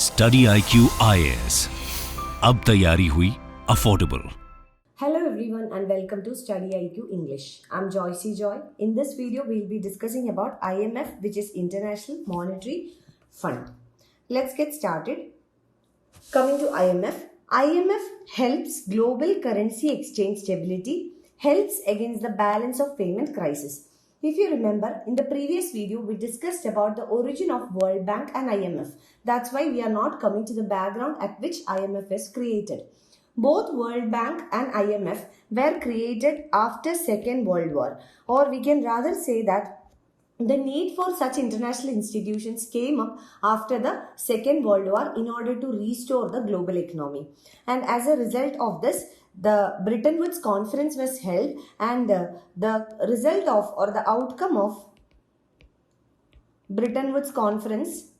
Study IQ IAS, अब तैयारी हुई affordable. Hello everyone and welcome to Study IQ English. I'm Joycey Joy. In this video, we'll be discussing about IMF, which is International Monetary Fund. Let's get started. Coming to IMF, IMF helps global currency exchange stability, helps against the balance of payment crisis. If you remember, in the previous video, we discussed about the origin of World Bank and IMF. That's why we are not coming to the background at which IMF is created. Both World Bank and IMF were created after Second World War, or we can rather say that the need for such international institutions came up after the Second World War in order to restore the global economy. And as a result of this, the Bretton Woods Conference was held, and the result of or the outcome of Bretton Woods Conference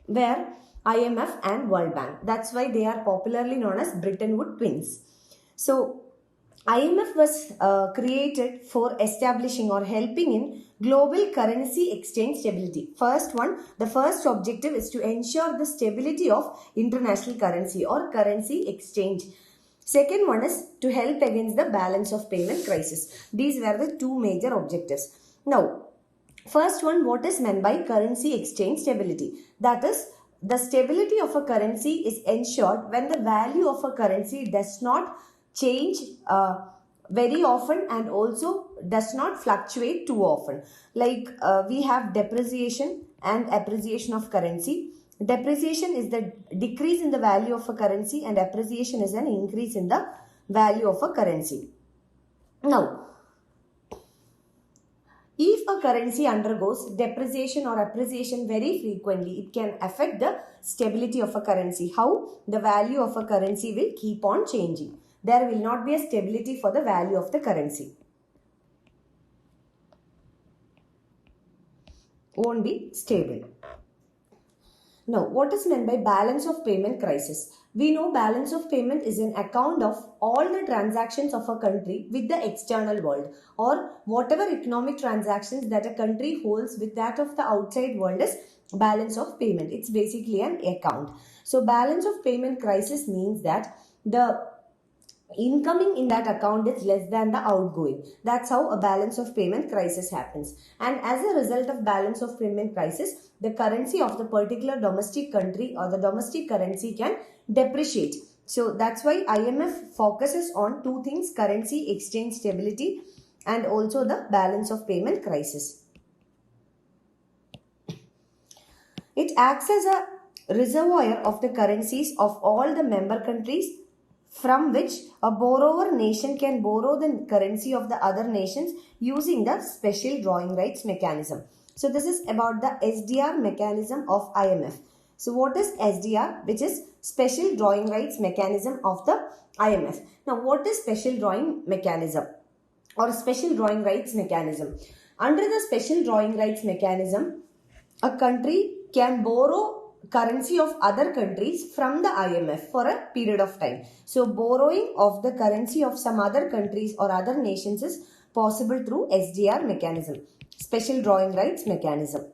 were IMF and World Bank. That's why they are popularly known as Bretton Woods twins. So, IMF was created for establishing or helping in global currency exchange stability. The first objective is to ensure the stability of international currency or currency exchange. Second one is to help against the balance of payment crisis. These were the two major objectives. Now, first one, what is meant by currency exchange stability? That is, the stability of a currency is ensured when the value of a currency does not change very often and also does not fluctuate too often. Like we have depreciation and appreciation of currency. Depreciation is the decrease in the value of a currency, and appreciation is an increase in the value of a currency. Now, if a currency undergoes depreciation or appreciation very frequently, it can affect the stability of a currency. How? The value of a currency will keep on changing. There will not be a stability for the value of the currency. Won't be stable. Now, what is meant by balance of payment crisis? We know balance of payment is an account of all the transactions of a country with the external world, or whatever economic transactions that a country holds with that of the outside world is balance of payment. It's basically an account. So balance of payment crisis means that the incoming in that account is less than the outgoing. That's how a balance of payment crisis happens. And as a result of balance of payment crisis, the currency of the particular domestic country or the domestic currency can depreciate. So that's why IMF focuses on two things: currency exchange stability and also the balance of payment crisis. It acts as a reservoir of the currencies of all the member countries, from which a borrower nation can borrow the currency of the other nations using the special drawing rights mechanism. So this is about the SDR mechanism of IMF. So what is SDR? Which is special drawing rights mechanism of the IMF. Now what is special drawing mechanism or special drawing rights mechanism? Under the special drawing rights mechanism, a country can borrow currency of other countries from the IMF for a period of time. So borrowing of the currency of some other countries or other nations is possible through SDR mechanism, special drawing rights mechanism.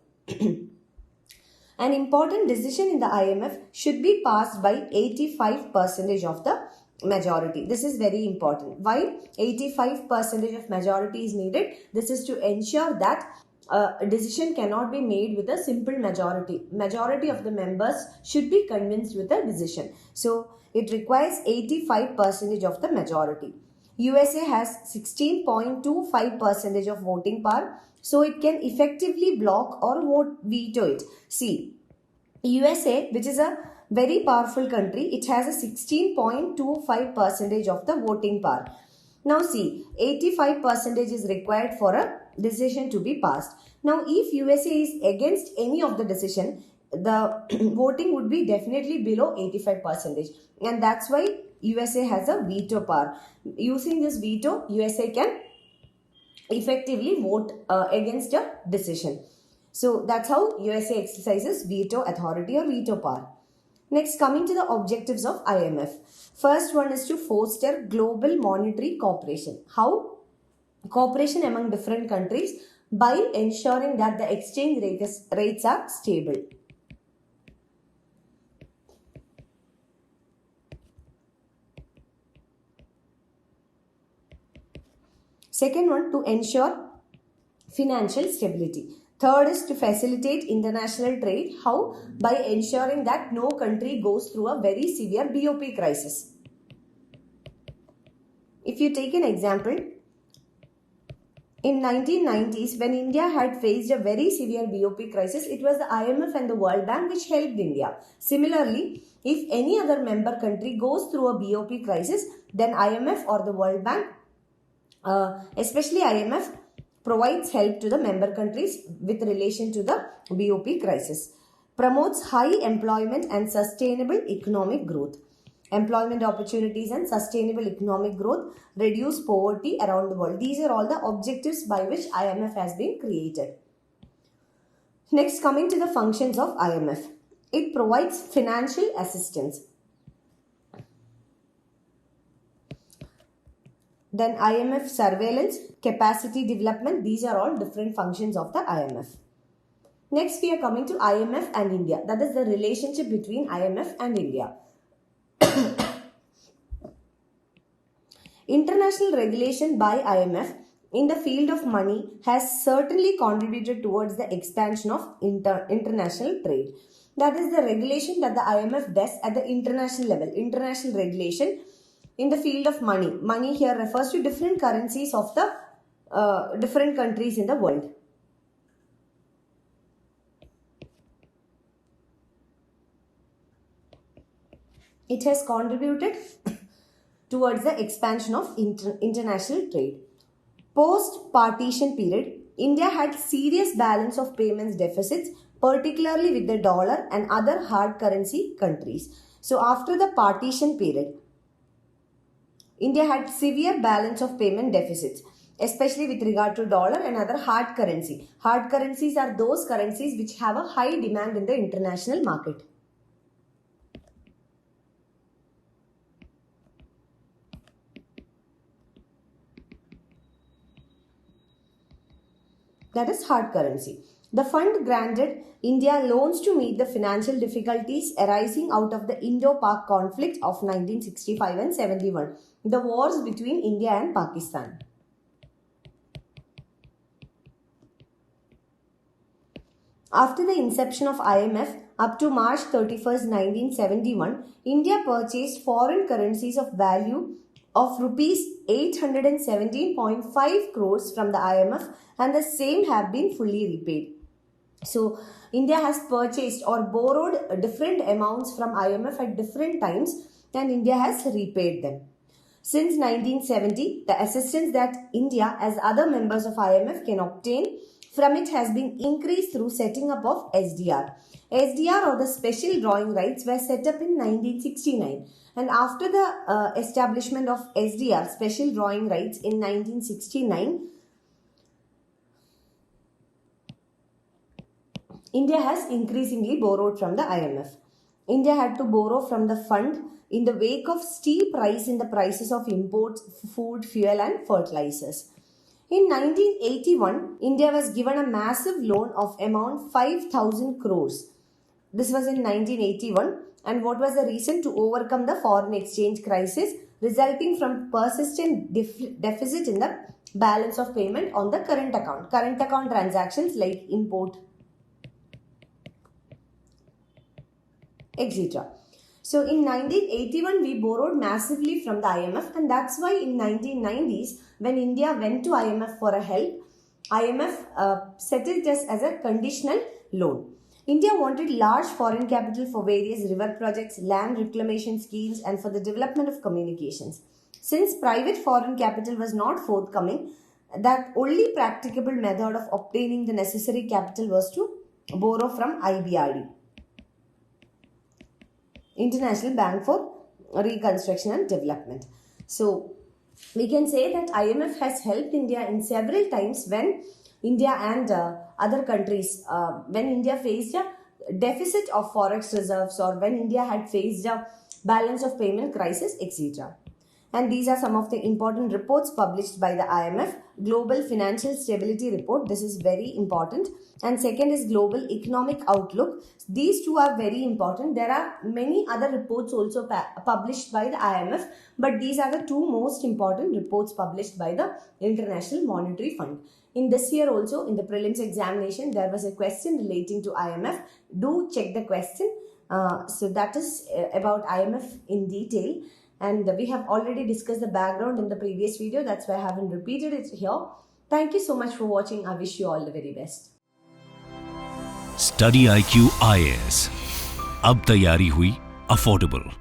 An important decision in the IMF should be passed by 85% of the majority. This is very important. Why 85% of majority is needed? This is to ensure that a decision cannot be made with a simple majority. Majority of the members should be convinced with a decision. So it requires 85% of the majority. USA has 16.25% of voting power, so it can effectively block or veto it. See, USA, which is a very powerful country, it has a 16.25% of the voting power. Now see, 85% is required for a decision to be passed. Now if USA is against any of the decision, the voting would be definitely below 85%, and that's why USA has a veto power. Using this veto, USA can effectively vote against a decision. So that's how USA exercises veto authority or veto power. Next, coming to the objectives of IMF. First one is to foster global monetary cooperation. How? Cooperation among different countries by ensuring that the exchange rates are stable. Second one, to ensure financial stability. Third is to facilitate international trade. How? By ensuring that no country goes through a very severe BOP crisis. If you take an example, in 1990s, when India had faced a very severe BOP crisis, it was the IMF and the World Bank which helped India. Similarly, if any other member country goes through a BOP crisis, then IMF or the World Bank, especially IMF, provides help to the member countries with relation to the BOP crisis. Promotes high employment and sustainable economic growth. Employment opportunities and sustainable economic growth, reduce poverty around the world. These are all the objectives by which IMF has been created. Next, coming to the functions of IMF. It provides financial assistance. Then IMF surveillance, capacity development, these are all different functions of the IMF. Next, we are coming to IMF and India. That is the relationship between IMF and India. International regulation by IMF in the field of money has certainly contributed towards the expansion of international trade. That is the regulation that the IMF does at the international level. International regulation in the field of money. Money here refers to different currencies of the different countries in the world. It has contributed towards the expansion of international trade. Post-partition period, India had serious balance of payments deficits, particularly with the dollar and other hard currency countries. So after the partition period, India had severe balance of payment deficits, especially with regard to dollar and other hard currency. Hard currencies are those currencies which have a high demand in the international market. That is hard currency. The fund granted India loans to meet the financial difficulties arising out of the Indo-Pak conflict of 1965 and 71, the wars between India and Pakistan. After the inception of IMF, up to March 31st, 1971, India purchased foreign currencies of value of rupees 817.5 crores from the IMF, and the same have been fully repaid. So, India has purchased or borrowed different amounts from IMF at different times, and India has repaid them. Since 1970, the assistance that India as other members of IMF can obtain from it has been increased through setting up of SDR. SDR or the special drawing rights were set up in 1969, and after the establishment of SDR, special drawing rights in 1969, India has increasingly borrowed from the IMF. India had to borrow from the fund in the wake of steep rise in the prices of imports, food, fuel and fertilizers. In 1981, India was given a massive loan of amount 5,000 crores. This was in 1981, and what was the reason? To overcome the foreign exchange crisis resulting from persistent deficit in the balance of payment on the current account. Current account transactions like import, etc. So in 1981, we borrowed massively from the IMF, and that's why in 1990s, when India went to IMF for a help, IMF set it just as a conditional loan. India wanted large foreign capital for various river projects, land reclamation schemes, and for the development of communications. Since private foreign capital was not forthcoming, that only practicable method of obtaining the necessary capital was to borrow from IBRD, International Bank for Reconstruction and Development. So, we can say that IMF has helped India in several times when India and other countries, when India faced a deficit of forex reserves or when India had faced a balance of payment crisis, etc. And these are some of the important reports published by the IMF. Global Financial Stability Report, this is very important. And second is Global Economic Outlook. These two are very important. There are many other reports also published by the IMF, but these are the two most important reports published by the International Monetary Fund. In this year also, in the prelims examination, there was a question relating to IMF. Do check the question. So that is about IMF in detail. And we have already discussed the background in the previous video. That's why I haven't repeated it here. Thank you so much for watching. I wish you all the very best. Study IQ IAS. अब तैयारी हुई affordable.